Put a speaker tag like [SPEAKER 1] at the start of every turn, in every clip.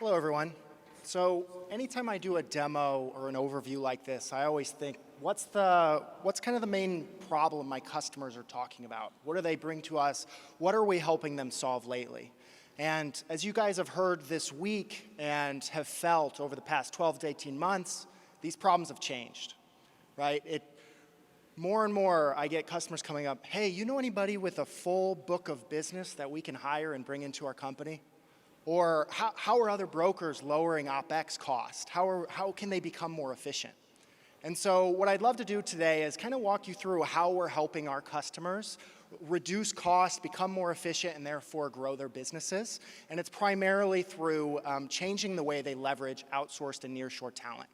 [SPEAKER 1] Hello, everyone. So anytime I do a demo or an overview like this, I always think, what's kind of the main problem my customers are talking about? What do they bring to us? What are we helping them solve lately? And as you guys have heard this week and have felt over the past 12 to 18 months, these problems have changed, right? More and more, I get customers coming up, hey, you know anybody with a full book of business that we can hire and bring into our company? Or how are other brokers lowering OpEx cost? How can they become more efficient? And so what I'd love to do today is kind of walk you through how we're helping our customers reduce costs, become more efficient, and therefore grow their businesses. And it's primarily through changing the way they leverage outsourced and nearshore talent.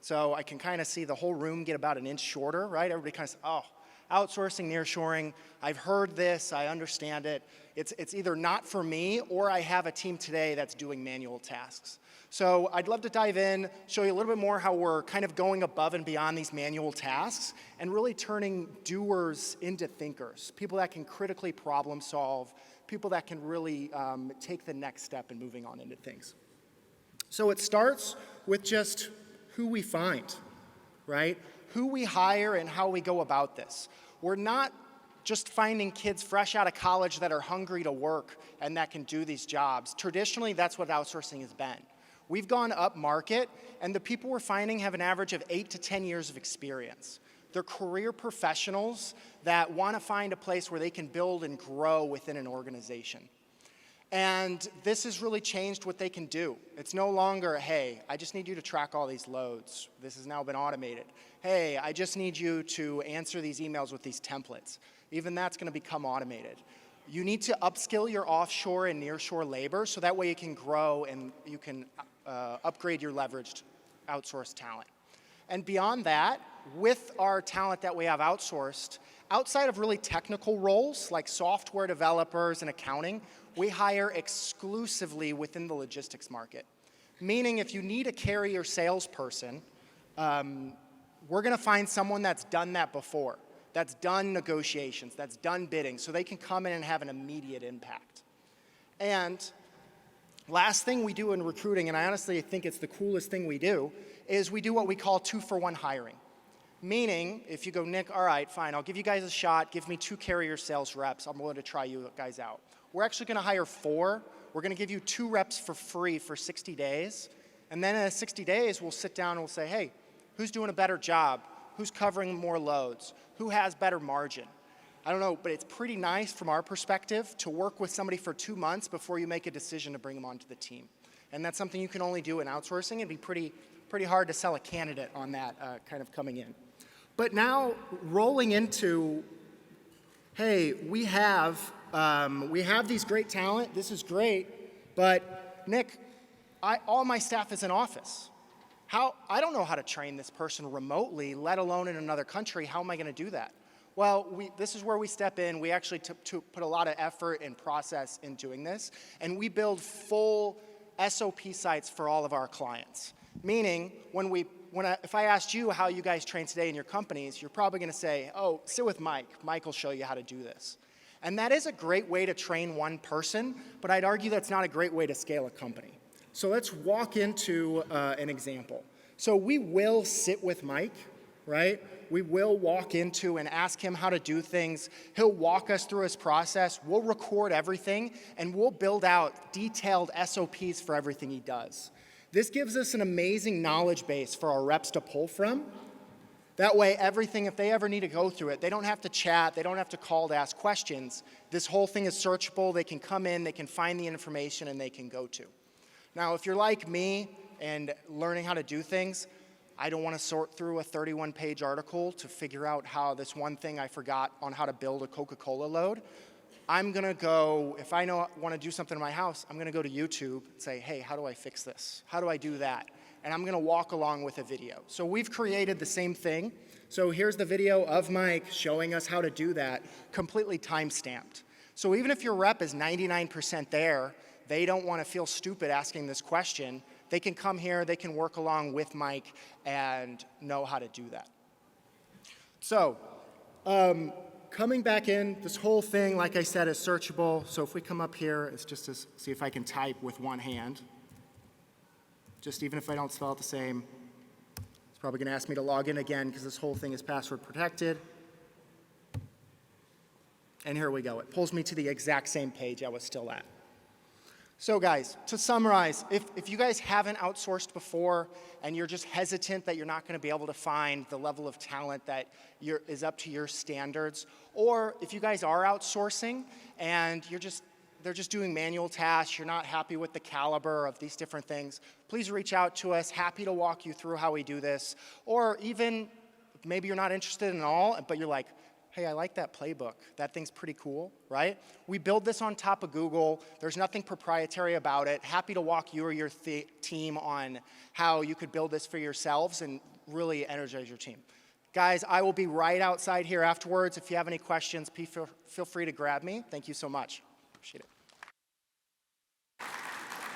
[SPEAKER 1] So I can kind of see the whole room get about an inch shorter, right? Everybody kind of says, oh, outsourcing, nearshoring, I've heard this, I understand it. It's either not for me or I have a team today that's doing manual tasks. So I'd love to dive in, show you a little bit more how we're kind of going above and beyond these manual tasks and really turning doers into thinkers, people that can critically problem solve, people that can really take the next step in moving on into things. So it starts with just who we find, right? Who we hire and how we go about this. We're not just finding kids fresh out of college that are hungry to work and that can do these jobs. Traditionally, that's what outsourcing has been. We've gone up market, and the people we're finding have an average of 8 to 10 years of experience. They're career professionals that want to find a place where they can build and grow within an organization. And this has really changed what they can do. It's no longer, hey, I just need you to track all these loads. This has now been automated. Hey, I just need you to answer these emails with these templates. Even that's going to become automated. You need to upskill your offshore and nearshore labor so that way you can grow and you can upgrade your leveraged outsourced talent. And beyond that, with our talent that we have outsourced, outside of really technical roles like software developers and accounting, we hire exclusively within the logistics market. Meaning if you need a carrier salesperson, we're going to find someone that's done that before, that's done negotiations, that's done bidding, so they can come in and have an immediate impact. And last thing we do in recruiting, and I honestly think it's the coolest thing we do, is we do what we call 2-for-1 hiring. Meaning, if you go, Nick, all right, fine, I'll give you guys a shot, give me 2 carrier sales reps, I'm willing to try you guys out. We're actually going to hire 4. We're going to give you 2 reps for free for 60 days. And then in 60 days, we'll sit down and we'll say, hey, who's doing a better job? Who's covering more loads? Who has better margin? I don't know, but it's pretty nice from our perspective to work with somebody for 2 months before you make a decision to bring them onto the team. And that's something you can only do in outsourcing. It'd be pretty hard to sell a candidate on that kind of coming in. But now rolling into, hey, we have these great talent, this is great, but Nick, all my staff is in office. I don't know how to train this person remotely, let alone in another country. How am I going to do that? Well, this is where we step in. We actually put a lot of effort and process in doing this, and we build full SOP sites for all of our clients. Meaning, if I asked you how you guys train today in your companies, you're probably going to say, oh, sit with Mike. Mike will show you how to do this. And that is a great way to train one person, but I'd argue that's not a great way to scale a company. So let's walk into an example. So we will sit with Mike, right? We will walk into and ask him how to do things. He'll walk us through his process. We'll record everything, and we'll build out detailed SOPs for everything he does. This gives us an amazing knowledge base for our reps to pull from. That way, everything, if they ever need to go through it, they don't have to chat, they don't have to call to ask questions. This whole thing is searchable. They can come in, they can find the information, and they can go to. Now, if you're like me and learning how to do things, I don't want to sort through a 31-page article to figure out how this one thing I forgot on how to build a Coca-Cola load. I'm going to go, if I want to do something in my house, I'm going to go to YouTube and say, hey, how do I fix this? How do I do that? And I'm going to walk along with a video. So we've created the same thing. So here's the video of Mike showing us how to do that, completely time-stamped. So even if your rep is 99% there, they don't want to feel stupid asking this question, they can come here, they can work along with Mike and know how to do that. So coming back in, this whole thing, like I said, is searchable. So if we come up here, it's just to see if I can type with one hand. Just even if I don't spell it the same, it's probably going to ask me to log in again because this whole thing is password protected. And here we go. It pulls me to the exact same page I was still at. So guys, to summarize, if you guys haven't outsourced before and you're just hesitant that you're not going to be able to find the level of talent that is up to your standards, or if you guys are outsourcing and they're just doing manual tasks, you're not happy with the caliber of these different things, please reach out to us. Happy to walk you through how we do this. Or even maybe you're not interested in all, but you're like, hey, I like that playbook. That thing's pretty cool, right? We build this on top of Google. There's nothing proprietary about it. Happy to walk you or your team on how you could build this for yourselves and really energize your team. Guys, I will be right outside here afterwards. If you have any questions, feel free to grab me. Thank you so much. Appreciate it.